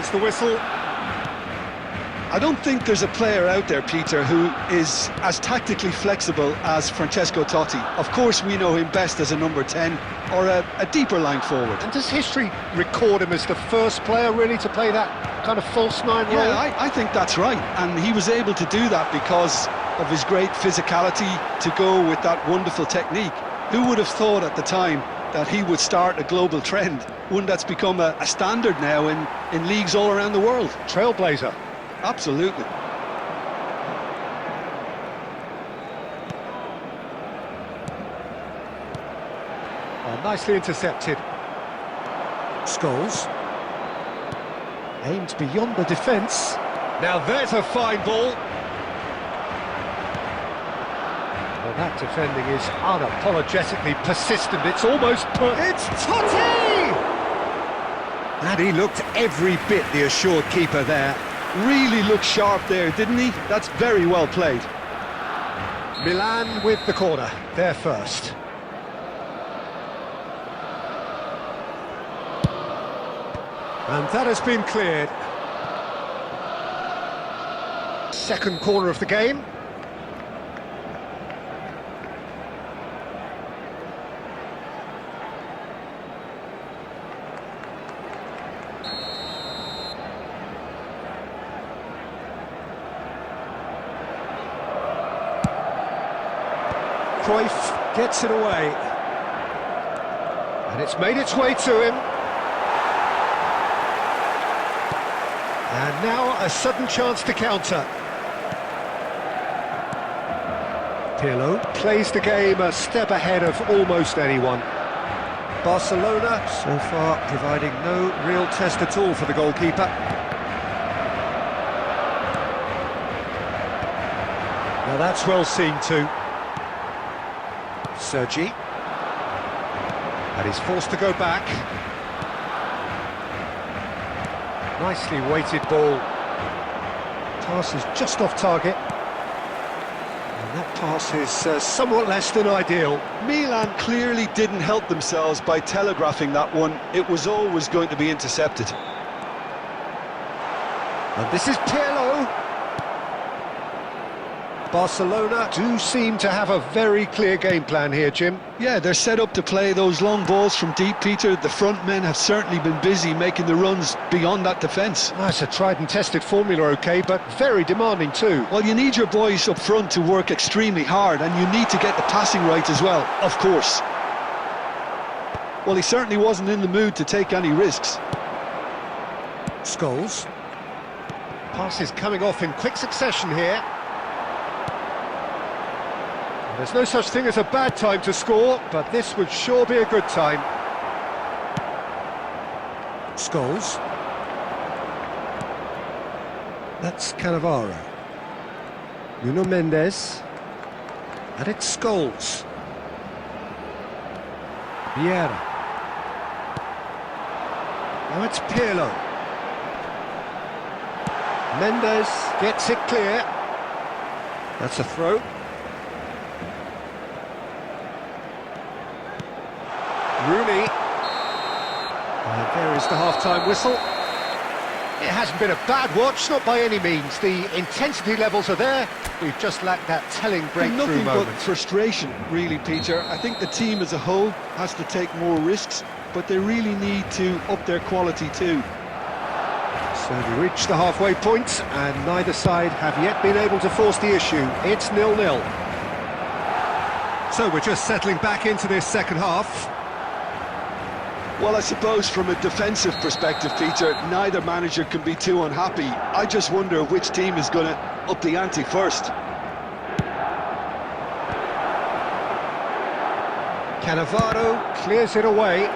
There's the whistle. I don't think there's a player out there, Peter, who is as tactically flexible as Francesco Totti. Of course, we know him best as a number 10 or a deeper line forward. And does history record him as the first player really to play that kind of false nine role? Yeah, I think that's right. And he was able to do that because of his great physicality to go with that wonderful technique. Who would have thought at the time that he would start a global trend? One that's become a standard now in leagues all around the world. Trailblazer. Absolutely. Oh, nicely intercepted. Scholes. Aimed beyond the defence. Now there's a fine ball. Well, that defending is unapologetically persistent. It's almost It's Totti! And he looked every bit the assured keeper there. Really looked sharp there, didn't he? That's very well played. Milan with the corner, there first. And that has been cleared. Second corner of the game. Cruyff gets it away. And it's made its way to him. And now a sudden chance to counter. Pirlo plays the game a step ahead of almost anyone. Barcelona so far providing no real test at all for the goalkeeper. Now that's well seen too. Sergi. And he's forced to go back. Nicely weighted ball. Pass is just off target. And that pass is somewhat less than ideal. Milan clearly didn't help themselves by telegraphing that one. It was always going to be intercepted. And this is Pirlo. Barcelona do seem to have a very clear game plan here, Jim. Yeah, they're set up to play those long balls from deep, Peter. The front men have certainly been busy making the runs beyond that defence. Oh, it's a tried and tested formula, OK, but very demanding too. Well, you need your boys up front to work extremely hard, and you need to get the passing right as well, of course. Well, he certainly wasn't in the mood to take any risks. Scholes. Pass is coming off in quick succession here. There's no such thing as a bad time to score, but this would sure be a good time. Scholes. That's Cannavaro. Nuno Mendes. And it's Scholes. Vieira. Now it's Pirlo. Mendes gets it clear. That's a throw. Rooney. And there is the half-time whistle. It hasn't been a bad watch, not by any means. The intensity levels are there. We've just lacked that telling breakthrough Nothing moment. but frustration, really, Peter. I think the team as a whole has to take more risks, but they really need to up their quality too. So we reached the halfway point, and neither side have yet been able to force the issue. It's 0-0. So we're just settling back into this second half. Well, I suppose from a defensive perspective, Peter, neither manager can be too unhappy. I just wonder which team is going to up the ante first. Cannavaro clears it away.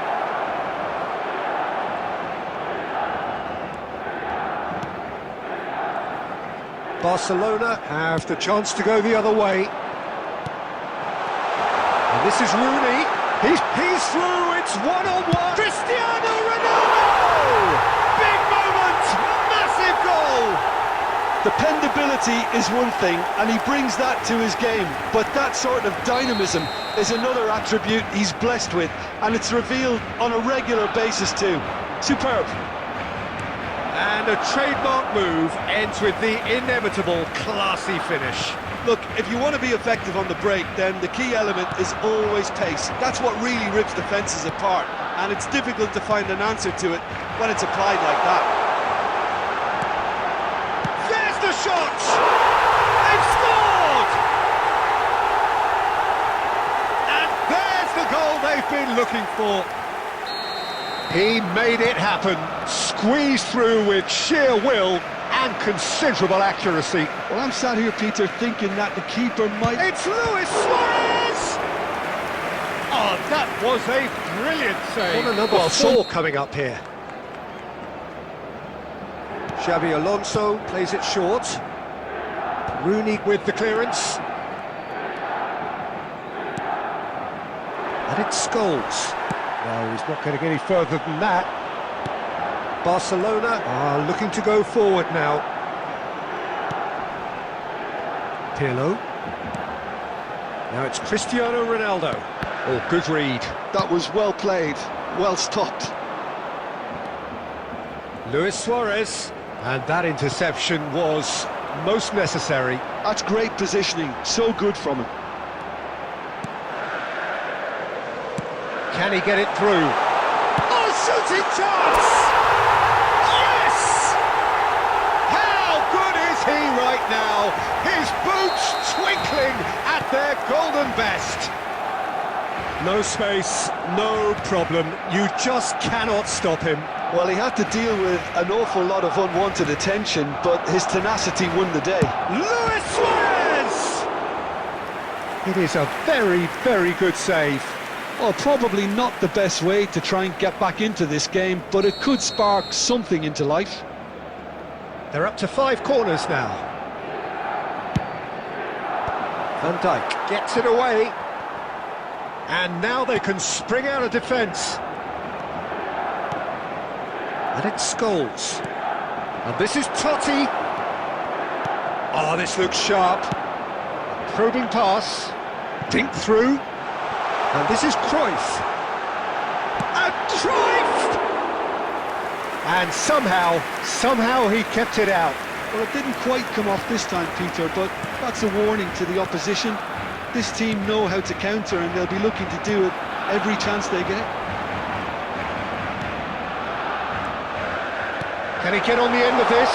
Barcelona have the chance to go the other way. And this is Rooney. He's through, it's one-on-one. Cristiano Ronaldo! Big moment, massive goal! Dependability is one thing, and he brings that to his game, but that sort of dynamism is another attribute he's blessed with, and it's revealed on a regular basis too. Superb. And a trademark move ends with the inevitable classy finish. Look, if you want to be effective on the break, then the key element is always pace. That's what really rips defences apart, and it's difficult to find an answer to it when it's applied like that. There's the shot! They've scored! And there's the goal they've been looking for. He made it happen, squeezed through with sheer will and considerable accuracy. Well, I'm sat here, Peter, thinking that the keeper might... It's Luis Suarez! Oh, that was a brilliant save. What a number 4 coming up here. Xabi Alonso plays it short. Rooney with the clearance. And it's Scholes. No, he's not going to get any further than that. Barcelona are looking to go forward now. Pirlo. Now it's Cristiano Ronaldo. Oh, good read. That was well played, well stopped. Luis Suarez. And that interception was most necessary. That's great positioning, so good from him. Can he get it through? Oh, shooting chance! Yes! How good is he right now? His boots twinkling at their golden best. No space, no problem. You just cannot stop him. Well, he had to deal with an awful lot of unwanted attention, but his tenacity won the day. Luis Suarez! It is a very, very good save. Well, probably not the best way to try and get back into this game, but it could spark something into life. They're up to 5 corners now. Van Dijk gets it away. And now they can spring out of defence. And it's Scholes. And this is Totti. Oh, this looks sharp. Probing pass. Dink through. And this is Cruyff. And Cruyff! And somehow he kept it out. Well, it didn't quite come off this time, Peter, but that's a warning to the opposition. This team know how to counter, and they'll be looking to do it every chance they get. Can he get on the end of this?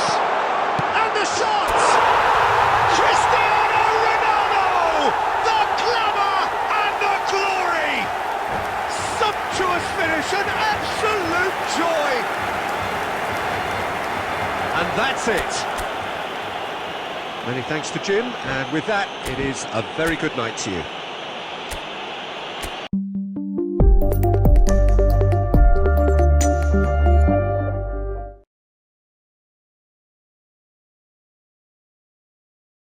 And the shot! Cristiano Ronaldo! The glamour and the glory! Sumptuous finish, an absolute joy! And that's it. Many thanks to Jim, and with that, it is a very good night to you.